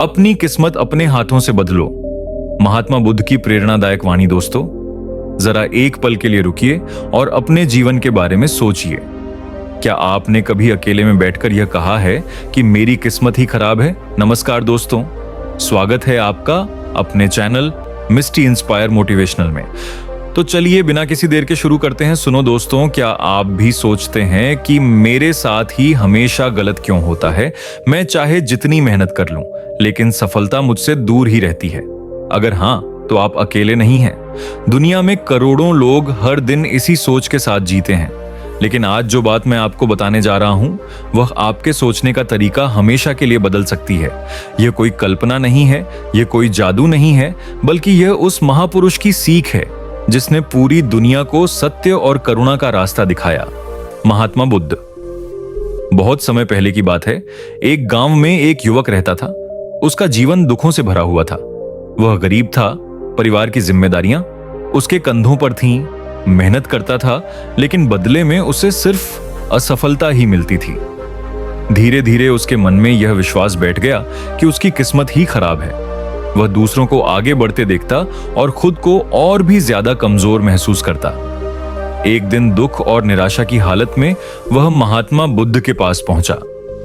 अपनी किस्मत अपने हाथों से बदलो। महात्मा बुद्ध की प्रेरणादायक वाणी दोस्तों। जरा एक पल के लिए रुकिए और अपने जीवन के बारे में सोचिए। क्या आपने कभी अकेले में बैठकर यह कहा है कि मेरी किस्मत ही खराब है? नमस्कार दोस्तों, स्वागत है आपका अपने चैनल मिस्टी इंस्पायर मोटिवेशनल में। तो चलिए बिना किसी देर के शुरू करते हैं। सुनो दोस्तों, क्या आप भी सोचते हैं कि मेरे साथ ही हमेशा गलत क्यों होता है? मैं चाहे जितनी मेहनत कर लूं, लेकिन सफलता मुझसे दूर ही रहती है। अगर हाँ, तो आप अकेले नहीं हैं। दुनिया में करोड़ों लोग हर दिन इसी सोच के साथ जीते हैं। लेकिन आज जो बात मैं आपको बताने जा रहा हूं, वह आपके सोचने का तरीका हमेशा के लिए बदल सकती है। यह कोई कल्पना नहीं है, यह कोई जादू नहीं है, बल्कि यह उस महापुरुष की सीख है जिसने पूरी दुनिया को सत्य और करुणा का रास्ता दिखाया, महात्मा बुद्ध। बहुत समय पहले की बात है। एक गांव में एक युवक रहता था। उसका जीवन दुखों से भरा हुआ था। वह गरीब था, परिवार की जिम्मेदारियां उसके कंधों पर थीं, मेहनत करता था, लेकिन बदले में उसे सिर्फ असफलता ही मिलती थी। धीरे धीरे उसके मन में यह विश्वास बैठ गया कि उसकी किस्मत ही खराब है। वह दूसरों को आगे बढ़ते देखता और खुद को और भी ज्यादा कमजोर महसूस करता। एक दिन दुख और निराशा की हालत में वह महात्मा बुद्ध के पास पहुंचा।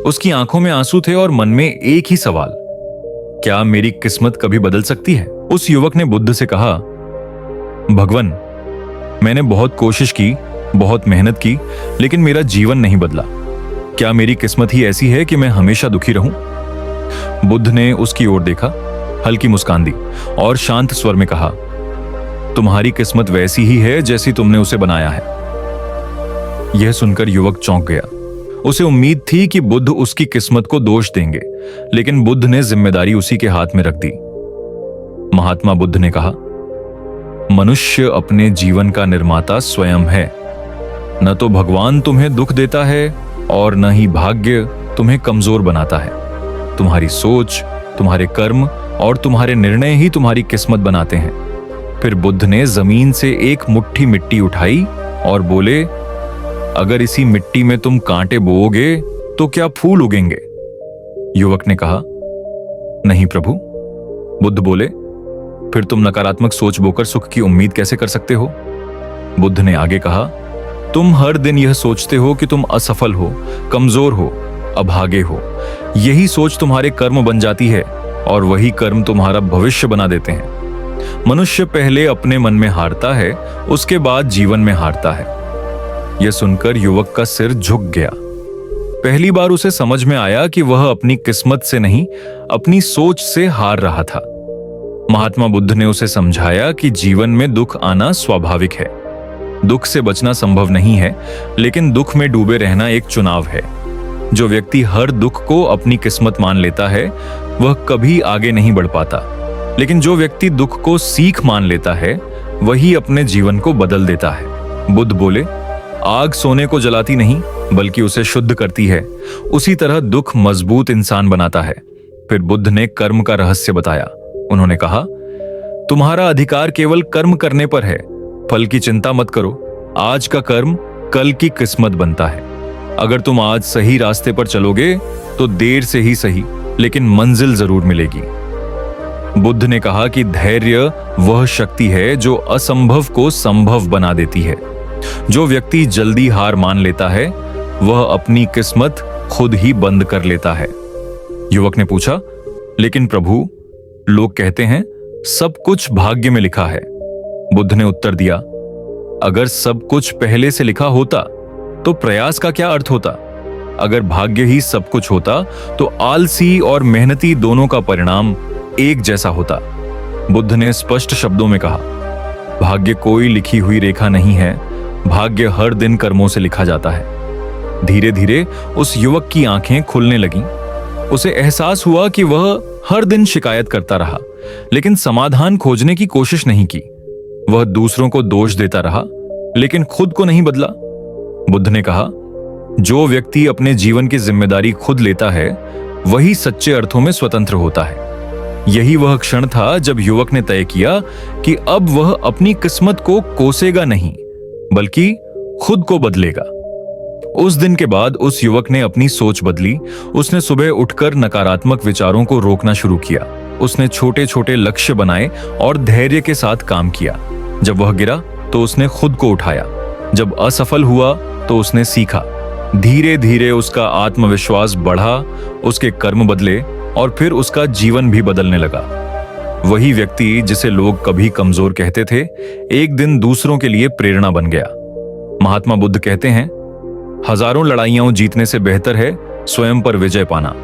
उसकी आंखों में आंसू थे और मन में एक ही सवाल, क्या मेरी किस्मत कभी बदल सकती है? उस युवक ने बुद्ध से कहा, भगवान, मैंने बहुत कोशिश की, बहुत मेहनत की, लेकिन मेरा जीवन नहीं बदला। क्या मेरी किस्मत ही ऐसी है कि मैं हमेशा दुखी रहूं? बुद्ध ने उसकी ओर देखा, हल्की मुस्कान दी और शांत स्वर में कहा, तुम्हारी किस्मत वैसी ही है जैसी तुमने उसे बनाया है। यह सुनकर युवक चौंक गया। उसे उम्मीद थी कि बुद्ध उसकी किस्मत को दोष देंगे, लेकिन बुद्ध ने जिम्मेदारी उसी के हाथ में रख दी। महात्मा बुद्ध ने कहा, मनुष्य अपने जीवन का निर्माता स्वयं है। न तो भगवान तुम्हें दुख देता है और न ही भाग्य तुम्हें कमजोर बनाता है। तुम्हारी सोच, तुम्हारे कर्म और तुम्हारे निर्णय ही तुम्हारी किस्मत बनाते हैं। फिर बुद्ध ने जमीन से एक मुट्ठी मिट्टी उठाई और बोले, अगर इसी मिट्टी में तुम कांटे बोओगे तो क्या फूल उगेंगे? युवक ने कहा, नहीं प्रभु। बुद्ध बोले, फिर तुम नकारात्मक सोच बोकर सुख की उम्मीद कैसे कर सकते हो? बुद्ध ने आगे कहा, तुम हर दिन यह सोचते हो कि तुम असफल हो, कमजोर हो, अभागे हो। यही सोच तुम्हारे कर्म बन जाती है और वही कर्म तुम्हारा भविष्य बना देते हैं। मनुष्य पहले अपने मन में हारता है, उसके बाद जीवन में हारता है। यह सुनकर युवक का सिर झुक गया। पहली बार उसे समझ में आया कि वह अपनी किस्मत से नहीं, अपनी सोच से हार रहा था। महात्मा बुद्ध ने उसे समझाया कि जीवन में दुख आना स्वाभाविक है। दुख से बचना संभव नहीं है, लेकिन दुख में डूबे रहना एक चुनाव है। जो व्यक्ति हर दुख को अपनी किस्मत मान लेता है, वह कभी आगे नहीं बढ़ पाता। लेकिन जो व्यक्ति दुख को सीख मान लेता है, वही अपने जीवन को बदल देता है। बुद्ध बोले, आग सोने को जलाती नहीं, बल्कि उसे शुद्ध करती है। उसी तरह दुख मजबूत इंसान बनाता है। फिर बुद्ध ने कर्म का रहस्य बताया। उन्होंने कहा, तुम्हारा अधिकार केवल कर्म करने पर है। फल की चिंता मत करो। आज का कर्म कल की किस्मत बनता है। अगर तुम आज सही रास्ते पर चलोगे तो देर से ही सही, लेकिन मंजिल जरूर मिलेगी। बुद्ध ने कहा कि धैर्य वह शक्ति है जो असंभव को संभव बना देती है। जो व्यक्ति जल्दी हार मान लेता है, वह अपनी किस्मत खुद ही बंद कर लेता है। युवक ने पूछा, लेकिन प्रभु, लोग कहते हैं सब कुछ भाग्य में लिखा है। बुद्ध ने उत्तर दिया, अगर सब कुछ पहले से लिखा होता तो प्रयास का क्या अर्थ होता? अगर भाग्य ही सब कुछ होता तो आलसी और मेहनती दोनों का परिणाम एक जैसा होता। बुद्ध ने स्पष्ट शब्दों में कहा, भाग्य कोई लिखी हुई रेखा नहीं है। भाग्य हर दिन कर्मों से लिखा जाता है। धीरे धीरे उस युवक की आंखें खुलने लगीं। उसे एहसास हुआ कि वह हर दिन शिकायत करता रहा, लेकिन समाधान खोजने की कोशिश नहीं की। वह दूसरों को दोष देता रहा, लेकिन खुद को नहीं बदला। बुद्ध ने कहा, जो व्यक्ति अपने जीवन की जिम्मेदारी खुद लेता है, वही सच्चे अर्थों में स्वतंत्र होता है। यही वह क्षण था जब युवक ने तय किया कि अब वह अपनी किस्मत को कोसेगा नहीं, बल्कि खुद को बदलेगा। उस दिन के बाद उस युवक ने अपनी सोच बदली। उसने सुबह उठकर नकारात्मक विचारों को रोकना शुरू किया। उसने छोटे छोटे लक्ष्य बनाए और धैर्य के साथ काम किया। जब वह गिरा तो उसने खुद को उठाया। जब असफल हुआ तो उसने सीखा। धीरे धीरे उसका आत्मविश्वास बढ़ा, उसके कर्म बदले और फिर उसका जीवन भी बदलने लगा। वही व्यक्ति जिसे लोग कभी कमजोर कहते थे, एक दिन दूसरों के लिए प्रेरणा बन गया। महात्मा बुद्ध कहते हैं, हजारों लड़ाइयां जीतने से बेहतर है स्वयं पर विजय पाना।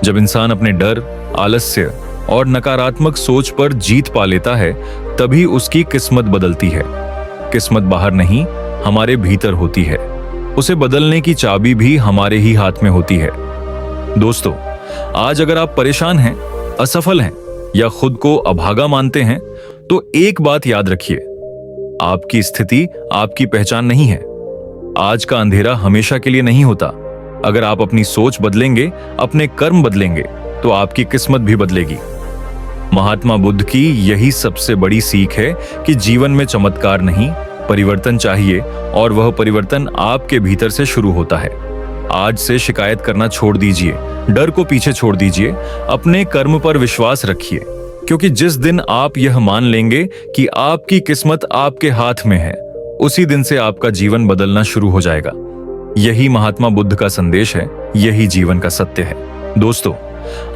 जब इंसान अपने डर, आलस्य और नकारात्मक सोच पर जीत पा लेता है, तभी उसकी किस्मत बदलती है। किस्मत बाहर नहीं, हमारे भीतर होती है। उसे बदलने की चाबी भी हमारे ही हाथ में होती है। दोस्तों, आज अगर आप परेशान हैं, असफल हैं या खुद को अभागा मानते हैं, तो एक बात याद रखिए, आपकी स्थिति आपकी पहचान नहीं है। आज का अंधेरा हमेशा के लिए नहीं होता। अगर आप अपनी सोच बदलेंगे, अपने कर्म बदलेंगे, तो आपकी किस्मत भी बदलेगी। महात्मा बुद्ध की यही सबसे बड़ी सीख है कि जीवन में चमत्कार नहीं, परिवर्तन चाहिए और वह परिवर्तन आपके भीतर से शुरू होता है। आज से शिकायत करना छोड़ दीजिए, डर को पीछे छोड़ दीजिए, अपने कर्म पर विश्वास रखिए, क्योंकि जिस दिन आप यह मान लेंगे कि आपकी किस्मत आपके हाथ में है, उसी दिन से आपका जीवन बदलना शुरू हो जाएगा। यही महात्मा बुद्ध का संदेश है, यही जीवन का सत्य है। दोस्तों,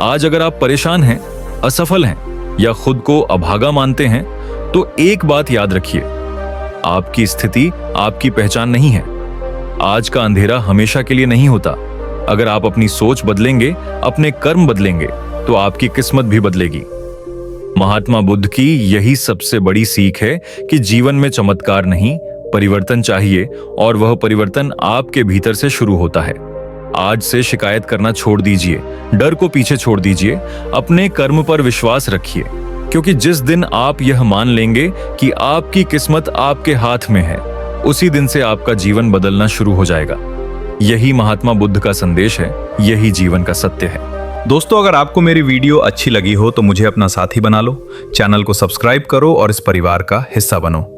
आज अगर आप परेशान हैं, असफल हैं या खुद को अभागा मानते हैं, तो एक बात याद रखिए, आपकी स्थिति आपकी पहचान नहीं है। आज का अंधेरा हमेशा के लिए नहीं होता। अगर आप अपनी सोच बदलेंगे, अपने कर्म बदलेंगे, तो आपकी किस्मत भी बदलेगी। महात्मा बुद्ध की यही सबसे बड़ी सीख है कि जीवन में चमत्कार नहीं, परिवर्तन चाहिए और वह परिवर्तन आपके भीतर से शुरू होता है। आज से शिकायत करना छोड़ दीजिए, डर को पीछे छोड़ दीजिए, अपने कर्म पर विश्वास रखिए, क्योंकि जिस दिन आप यह मान लेंगे कि आपकी किस्मत आपके हाथ में है, उसी दिन से आपका जीवन बदलना शुरू हो जाएगा। यही महात्मा बुद्ध का संदेश है, यही जीवन का सत्य है। दोस्तों, अगर आपको मेरी वीडियो अच्छी लगी हो तो मुझे अपना साथी बना लो, चैनल को सब्सक्राइब करो और इस परिवार का हिस्सा बनो।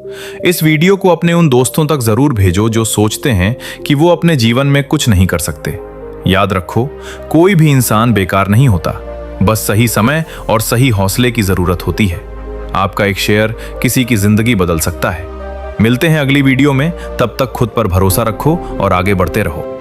इस वीडियो को अपने उन दोस्तों तक जरूर भेजो जो सोचते हैं कि वो अपने जीवन में कुछ नहीं कर सकते। याद रखो, कोई भी इंसान बेकार नहीं होता, बस सही समय और सही हौसले की जरूरत होती है। आपका एक शेयर किसी की जिंदगी बदल सकता है। मिलते हैं अगली वीडियो में, तब तक खुद पर भरोसा रखो और आगे बढ़ते रहो।